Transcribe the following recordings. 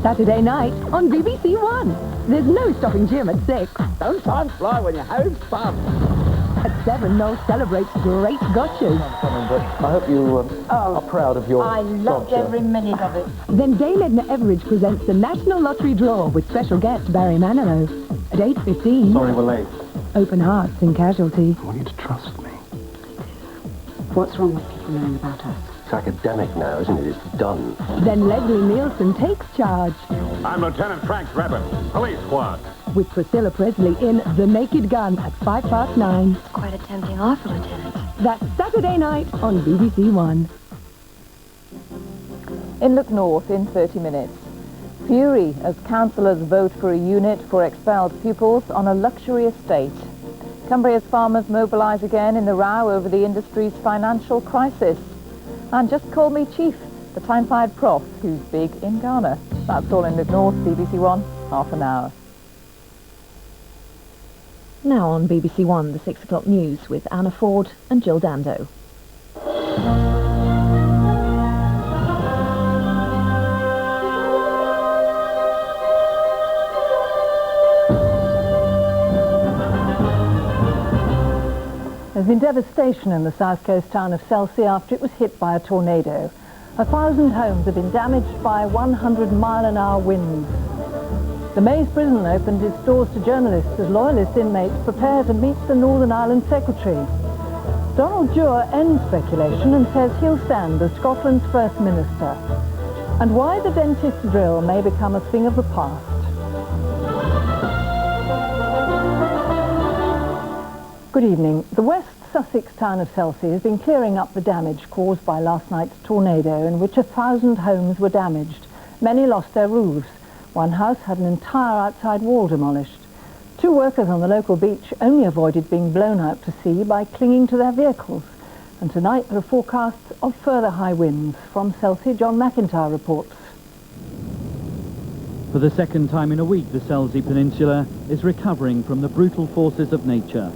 Saturday night on BBC One. There's no stopping Jim at 6. Don't time fly when you're having fun. At 7, Noel celebrates great gotchas. I'm coming, but I hope you are proud of your I loved every minute of it. Then Dame Edna Everage presents the National Lottery Draw with special guest Barry Manilow. At 8:15... Sorry we're late. Open Hearts and Casualty. I want you to trust me. What's wrong with people knowing about us? It's academic now, isn't it? It's done. Then Leslie Nielsen takes charge. I'm Lieutenant Frank Drebin, Police Squad. With Priscilla Presley in The Naked Gun at 9:05. It's quite a tempting offer, Lieutenant. That's Saturday night on BBC One. In Look North in 30 minutes. Fury as councillors vote for a unit for expelled pupils on a luxury estate. Cumbria's farmers mobilise again in the row over the industry's financial crisis. And just call me Chief, the time-fired prof who's big in Ghana. That's all in Look North, BBC One, half an hour. Now on BBC One, the 6 o'clock news with Anna Ford and Jill Dando. There's been devastation in the south coast town of Selsey after it was hit by a tornado. 1,000 homes have been damaged by 100-mile-an-hour winds. The Maze prison opened its doors to journalists as loyalist inmates prepare to meet the Northern Ireland Secretary. Donald Dewar ends speculation and says he'll stand as Scotland's First Minister. And why the dentist drill may become a thing of the past. Good evening. The West Sussex town of Selsey has been clearing up the damage caused by last night's tornado in which 1,000 homes were damaged. Many lost their roofs. One house had an entire outside wall demolished. 2 workers on the local beach only avoided being blown out to sea by clinging to their vehicles. And tonight there are forecasts of further high winds. From Selsey, John McIntyre reports. For the second time in a week, the Selsey Peninsula is recovering from the brutal forces of nature.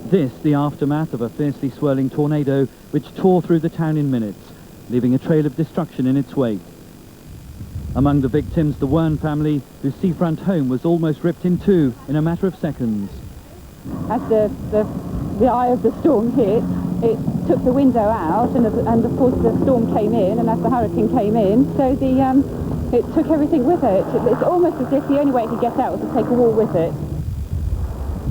This, the aftermath of a fiercely swirling tornado which tore through the town in minutes, leaving a trail of destruction in its wake. Among the victims, the Wern family, whose seafront home was almost ripped in two in a matter of seconds. As the eye of the storm hit, it took the window out, and of course the storm came in, and as the hurricane came in, so it took everything with it. It's almost as if the only way it could get out was to take a wall with it.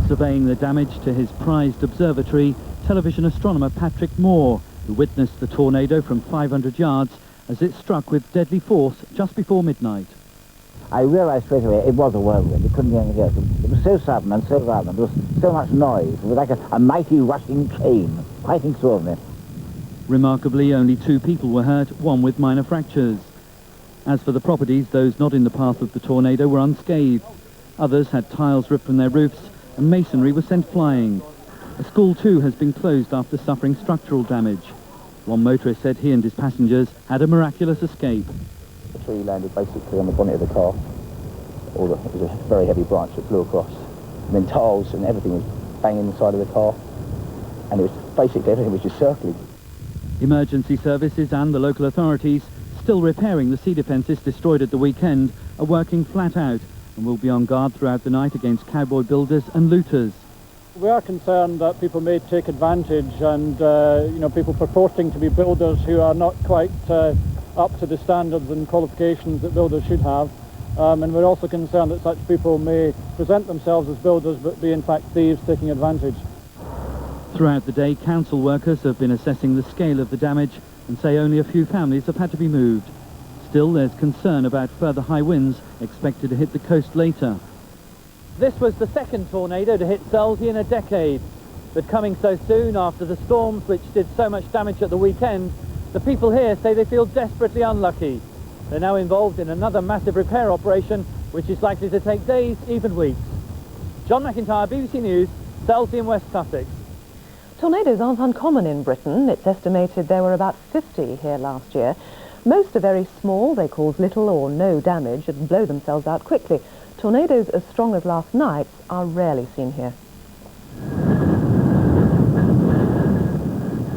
Surveying the damage to his prized observatory, television astronomer Patrick Moore, who witnessed the tornado from 500 yards as it struck with deadly force just before midnight. I realised straight away it was a whirlwind. It couldn't be anything else. It was so sudden and so violent. There was so much noise. It was like a mighty rushing train. Quite extraordinary. Remarkably, only 2 people were hurt, one with minor fractures. As for the properties, those not in the path of the tornado were unscathed. Others had tiles ripped from their roofs and masonry was sent flying. A school too has been closed after suffering structural damage. One motorist said he and his passengers had a miraculous escape. The tree landed basically on the bonnet of the car. It was a very heavy branch that flew across. And then tiles and everything was banging the side of the car. And it was basically everything was just circling. Emergency services and the local authorities, still repairing the sea defences destroyed at the weekend, are working flat out and will be on guard throughout the night against cowboy builders and looters. We are concerned that people may take advantage and, people purporting to be builders who are not quite up to the standards and qualifications that builders should have. And we're also concerned that such people may present themselves as builders but be in fact thieves taking advantage. Throughout the day, council workers have been assessing the scale of the damage and say only a few families have had to be moved. Still, there's concern about further high winds expected to hit the coast later. This was the second tornado to hit Selsey in a decade. But coming so soon after the storms which did so much damage at the weekend, the people here say they feel desperately unlucky. They're now involved in another massive repair operation which is likely to take days, even weeks. John McIntyre, BBC News, Selsey in West Sussex. Tornadoes aren't uncommon in Britain. It's estimated there were about 50 here last year. Most are very small. They cause little or no damage and blow themselves out quickly. Tornadoes as strong as last night's are rarely seen here.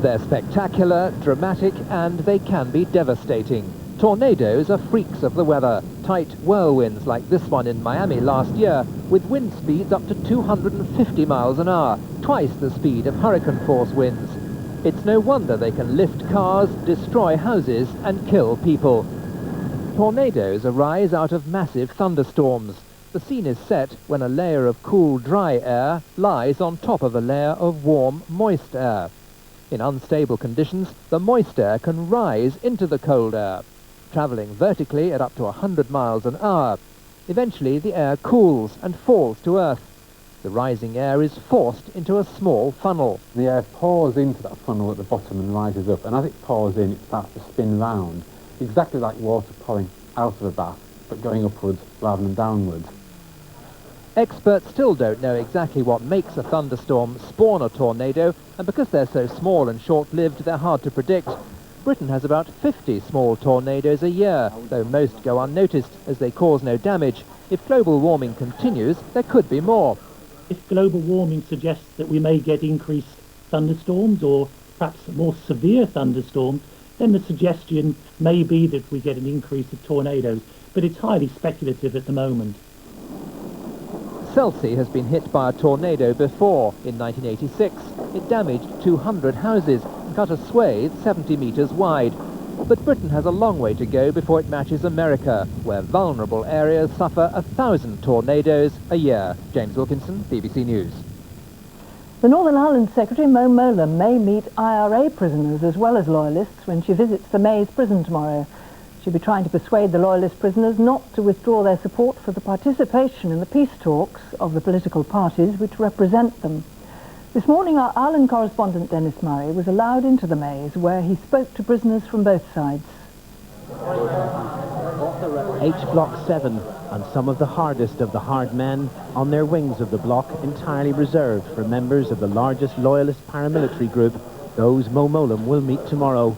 They're spectacular, dramatic, and they can be devastating. Tornadoes are freaks of the weather, tight whirlwinds like this one in Miami last year, with wind speeds up to 250 miles an hour, twice the speed of hurricane-force winds. It's no wonder they can lift cars, destroy houses and kill people. Tornadoes arise out of massive thunderstorms. The scene is set when a layer of cool, dry air lies on top of a layer of warm, moist air. In unstable conditions, the moist air can rise into the cold air, travelling vertically at up to 100 miles an hour. Eventually, the air cools and falls to Earth. The rising air is forced into a small funnel. The air pours into that funnel at the bottom and rises up, and as it pours in, it starts to spin round, exactly like water pouring out of a bath, but going upwards rather than downwards. Experts still don't know exactly what makes a thunderstorm spawn a tornado, and because they're so small and short-lived, they're hard to predict. Britain has about 50 small tornadoes a year, though most go unnoticed as they cause no damage. If global warming continues, there could be more. If global warming suggests that we may get increased thunderstorms or perhaps more severe thunderstorms, then the suggestion may be that we get an increase of tornadoes, but it's highly speculative at the moment. Chelsea has been hit by a tornado before. In 1986, it damaged 200 houses and cut a swathe 70 metres wide. But Britain has a long way to go before it matches America, where vulnerable areas suffer 1,000 tornadoes a year. James Wilkinson, BBC News. The Northern Ireland Secretary, Mo Mowlam, may meet IRA prisoners as well as loyalists when she visits the Maze prison tomorrow. She'll be trying to persuade the loyalist prisoners not to withdraw their support for the participation in the peace talks of the political parties which represent them. This morning, our Ireland correspondent Dennis Murray was allowed into the Maze, where he spoke to prisoners from both sides. H Block 7 and some of the hardest of the hard men on their wings of the block, entirely reserved for members of the largest loyalist paramilitary group, those Mo Mowlam will meet tomorrow.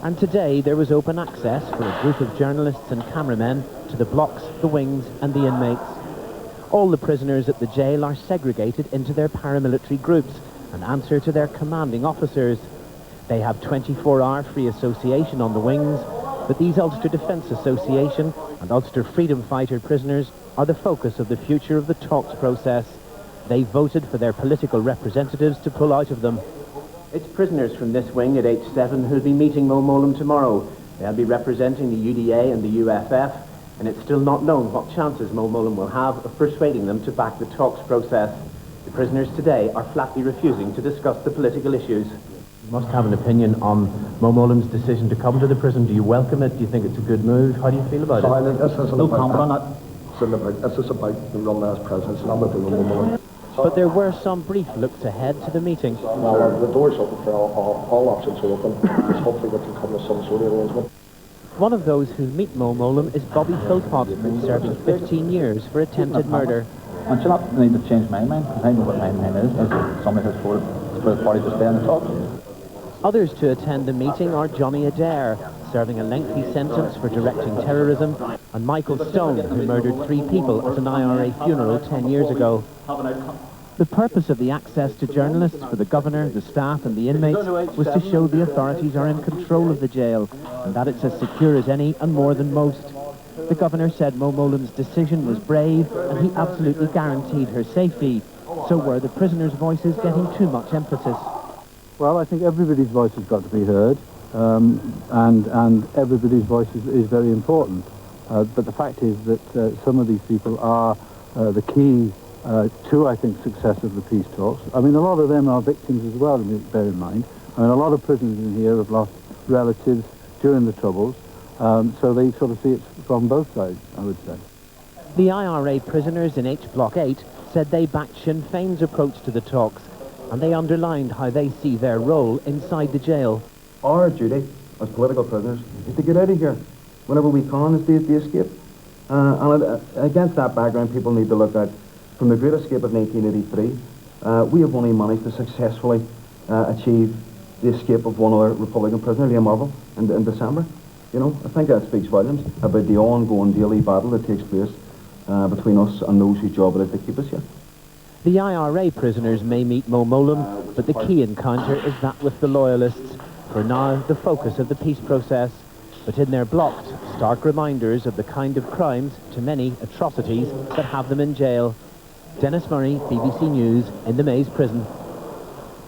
And today there was open access for a group of journalists and cameramen to the blocks, the wings and the inmates. All the prisoners at the jail are segregated into their paramilitary groups and answer to their commanding officers. They have 24-hour free association on the wings, but these Ulster Defence Association and Ulster Freedom Fighter prisoners are the focus of the future of the talks process. They voted for their political representatives to pull out of them. It's prisoners from this wing at H7 who'll be meeting Mo Mowlam tomorrow. They'll be representing the UDA and the UFF, and it's still not known what chances Mo Mowlam will have of persuading them to back the talks process. The prisoners today are flatly refusing to discuss the political issues. You must have an opinion on Mo Mowlam's decision to come to the prison. Do you welcome it? Do you think it's a good move? How do you feel about it? No comment on it. This is about the run as president. It's not about the Mo Mowlam. But there were some brief looks ahead to the meeting. Well, the door's open for all options are open. Hopefully we can come to some sort of arrangement. One of those who meet Mo Mowlam is Bobby Philpott, serving 15 years for attempted murder. I do not need to change my mind. I know what my mind is. Somebody has for the party to stay on the top. Others to attend the meeting are Johnny Adair, serving a lengthy sentence for directing terrorism, and Michael Stone, who murdered 3 people at an IRA funeral 10 years ago. The purpose of the access to journalists for the governor, the staff and the inmates was to show the authorities are in control of the jail and that it's as secure as any and more than most. The governor said Mo Mowlam's decision was brave and he absolutely guaranteed her safety. So were the prisoners' voices getting too much emphasis? Well, I think everybody's voice has got to be heard, and everybody's voice is very important. But the fact is that some of these people are the key to, I think, success of the peace talks. I mean, a lot of them are victims as well, bear in mind. I mean, a lot of prisoners in here have lost relatives during the Troubles, so they sort of see it from both sides, I would say. The IRA prisoners in H Block 8 said they backed Sinn Féin's approach to the talks, and they underlined how they see their role inside the jail. Our duty as political prisoners is to get out of here whenever we can, is to escape. And against that background, people need to look at, from the Great Escape of 1983, we have only managed to successfully achieve the escape of one other Republican prisoner, Liam Marvel, in December. You know, I think that speaks volumes about the ongoing daily battle that takes place between us and those whose job it is to keep us here. The IRA prisoners may meet Mo Mowlam, but the key encounter is that with the loyalists. For now, the focus of the peace process. But in their blocked stark reminders of the kind of crimes, to many atrocities, that have them in jail. Dennis Murray, BBC News, in the Maze prison.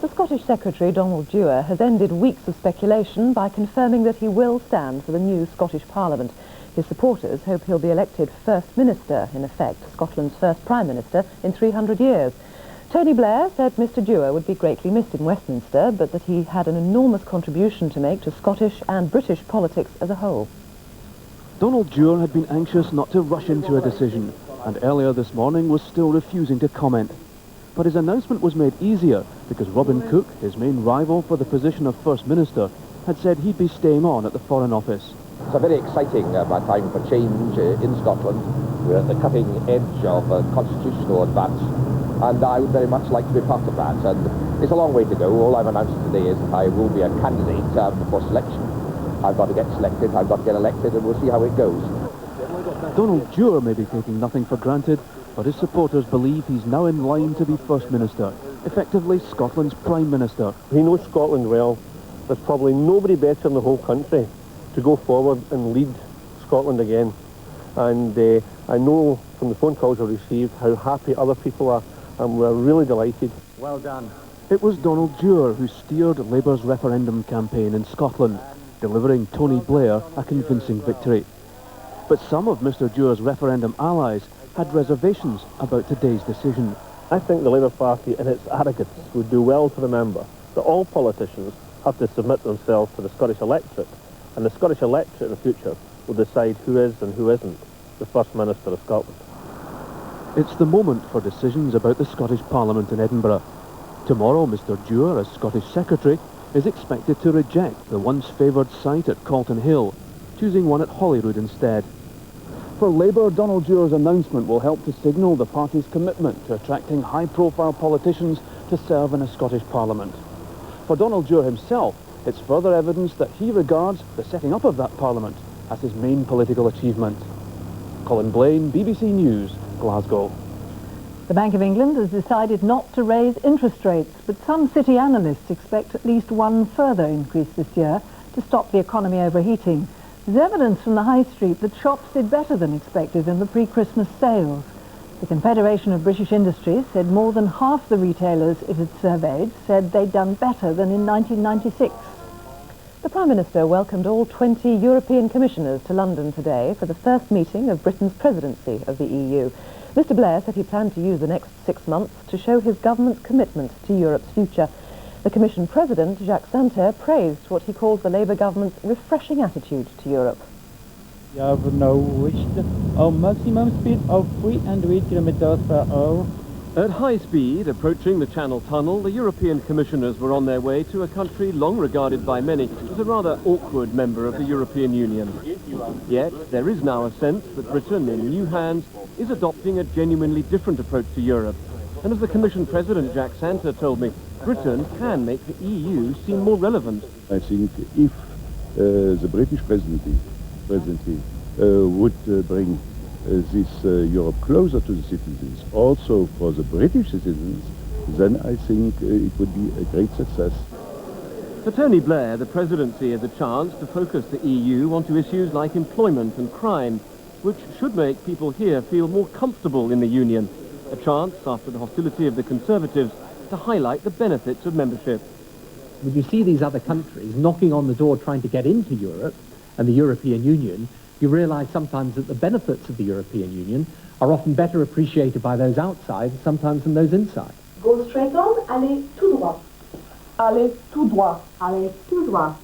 The Scottish Secretary, Donald Dewar, has ended weeks of speculation by confirming that he will stand for the new Scottish Parliament. His supporters hope he'll be elected First Minister, in effect, Scotland's first Prime Minister in 300 years. Tony Blair said Mr Dewar would be greatly missed in Westminster, but that he had an enormous contribution to make to Scottish and British politics as a whole. Donald Dewar had been anxious not to rush into a decision, and earlier this morning was still refusing to comment. But his announcement was made easier because Robin Cook, his main rival for the position of First Minister, had said he'd be staying on at the Foreign Office. It's a very exciting time for change in Scotland. We're at the cutting edge of constitutional advance, and I would very much like to be part of that. And it's a long way to go. All I've announced today is that I will be a candidate for selection. I've got to get selected, I've got to get elected, and we'll see how it goes. Donald Dewar may be taking nothing for granted, but his supporters believe he's now in line to be First Minister, effectively Scotland's Prime Minister. He knows Scotland well. There's probably nobody better in the whole country to go forward and lead Scotland again. And I know from the phone calls I've received how happy other people are, and we're really delighted. Well done. It was Donald Dewar who steered Labour's referendum campaign in Scotland, delivering Tony Blair a convincing victory. But some of Mr Dewar's referendum allies had reservations about today's decision. I think the Labour Party, in its arrogance, would do well to remember that all politicians have to submit themselves to the Scottish electorate, and the Scottish electorate in the future will decide who is and who isn't the First Minister of Scotland. It's the moment for decisions about the Scottish Parliament in Edinburgh. Tomorrow, Mr Dewar, as Scottish Secretary, is expected to reject the once favoured site at Calton Hill, choosing one at Holyrood instead. For Labour, Donald Dewar's announcement will help to signal the party's commitment to attracting high-profile politicians to serve in a Scottish Parliament. For Donald Dewar himself, it's further evidence that he regards the setting up of that Parliament as his main political achievement. Colin Blaine, BBC News, Glasgow. The Bank of England has decided not to raise interest rates, but some city analysts expect at least one further increase this year to stop the economy overheating. There's evidence from the high street that shops did better than expected in the pre-Christmas sales. The Confederation of British Industries said more than half the retailers it had surveyed said they'd done better than in 1996. The Prime Minister welcomed all 20 European commissioners to London today for the first meeting of Britain's presidency of the EU. Mr Blair said he planned to use the next 6 months to show his government's commitment to Europe's future. The Commission President, Jacques Santer, praised what he calls the Labour government's refreshing attitude to Europe. We have now reached our maximum speed of 300 kilometers per hour. At high speed, approaching the Channel Tunnel, the European Commissioners were on their way to a country long regarded by many as a rather awkward member of the European Union. Yet, there is now a sense that Britain, in new hands, is adopting a genuinely different approach to Europe. And as the Commission President, Jacques Santer, told me, Britain can make the EU seem more relevant. I think if the British presidency would bring this Europe closer to the citizens, also for the British citizens, then I think it would be a great success. For Tony Blair, the presidency is a chance to focus the EU onto issues like employment and crime, which should make people here feel more comfortable in the Union. A chance, after the hostility of the Conservatives, to highlight the benefits of membership. When you see these other countries knocking on the door trying to get into Europe and the European Union, you realise sometimes that the benefits of the European Union are often better appreciated by those outside sometimes than those inside. Go straight on, allez tout droit. Allez tout droit. Allez tout droit.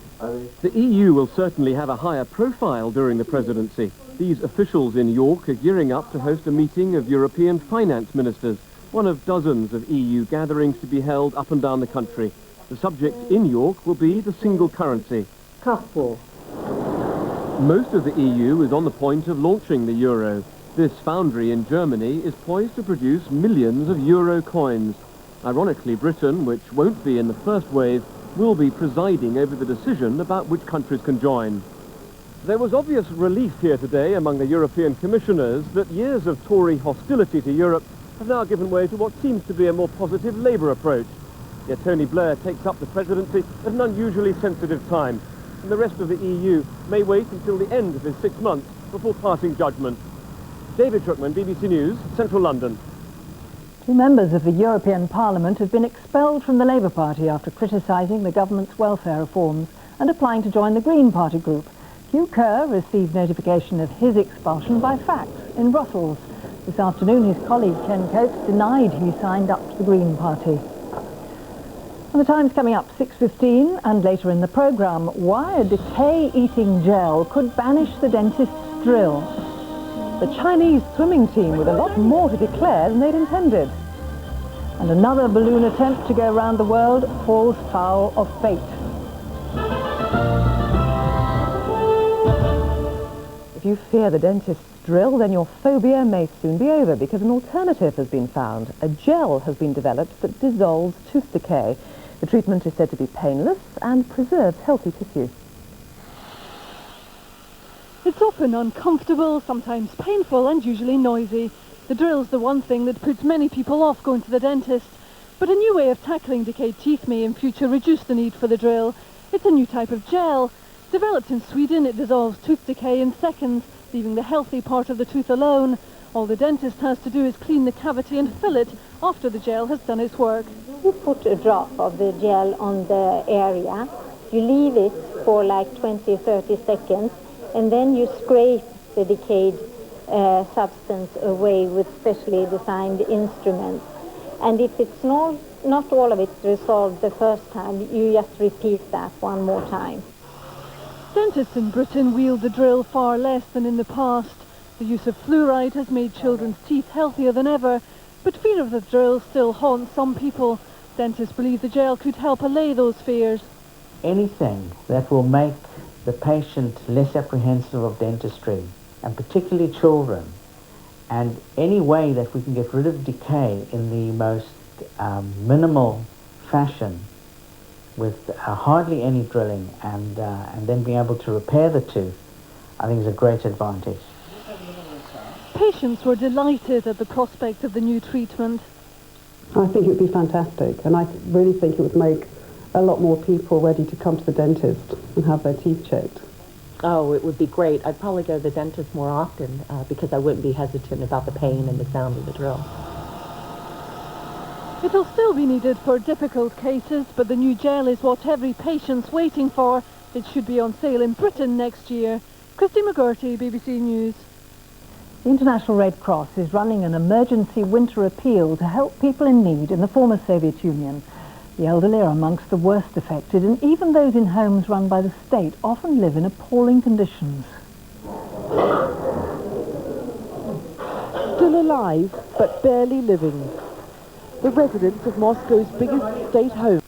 The EU will certainly have a higher profile during the presidency. These officials in York are gearing up to host a meeting of European finance ministers, one of dozens of EU gatherings to be held up and down the country. The subject in York will be the single currency. Carrefour. Most of the EU is on the point of launching the euro. This foundry in Germany is poised to produce millions of euro coins. Ironically, Britain, which won't be in the first wave, will be presiding over the decision about which countries can join. There was obvious relief here today among the European commissioners that years of Tory hostility to Europe have now given way to what seems to be a more positive Labour approach. Yet Tony Blair takes up the presidency at an unusually sensitive time. and the rest of the EU may wait until the end of his 6 months before passing judgment. David Truckman, BBC News, Central London. 2 members of the European Parliament have been expelled from the Labour Party after criticising the government's welfare reforms and applying to join the Green Party group. Hugh Kerr received notification of his expulsion by fax in Brussels. This afternoon, his colleague Ken Coates denied he signed up to the Green Party. And the time's coming up 6:15, and later in the programme, why a decay-eating gel could banish the dentist's drill. The Chinese swimming team with a lot more to declare than they'd intended. And another balloon attempt to go around the world falls foul of fate. If you fear the dentist's drill, then your phobia may soon be over, because an alternative has been found. A gel has been developed that dissolves tooth decay. The treatment is said to be painless and preserves healthy tissue. It's often uncomfortable, sometimes painful, and usually noisy. The drill's the one thing that puts many people off going to the dentist. But a new way of tackling decayed teeth may in future reduce the need for the drill. It's a new type of gel. Developed in Sweden, it dissolves tooth decay in seconds, leaving the healthy part of the tooth alone. All the dentist has to do is clean the cavity and fill it after the gel has done its work. You put a drop of the gel on the area, you leave it for like 20-30 seconds, and then you scrape the decayed substance away with specially designed instruments. And if it's not all of it resolved the first time, you just repeat that one more time. Dentists in Britain wield the drill far less than in the past. The use of fluoride has made children's teeth healthier than ever, but fear of the drill still haunts some people. Dentists believe the gel could help allay those fears. Anything that will make the patient less apprehensive of dentistry, and particularly children, and any way that we can get rid of decay in the most minimal fashion with hardly any drilling, and then being able to repair the tooth, I think is a great advantage. Patients were delighted at the prospect of the new treatment. I think it would be fantastic, and I really think it would make a lot more people ready to come to the dentist and have their teeth checked. Oh, it would be great. I'd probably go to the dentist more often because I wouldn't be hesitant about the pain and the sound of the drill. It'll still be needed for difficult cases, but the new gel is what every patient's waiting for. It should be on sale in Britain next year. Christy McGurty, BBC News. The International Red Cross is running an emergency winter appeal to help people in need in the former Soviet Union. The elderly are amongst the worst affected, and even those in homes run by the state often live in appalling conditions. Still alive, but barely living. The residents of Moscow's biggest state home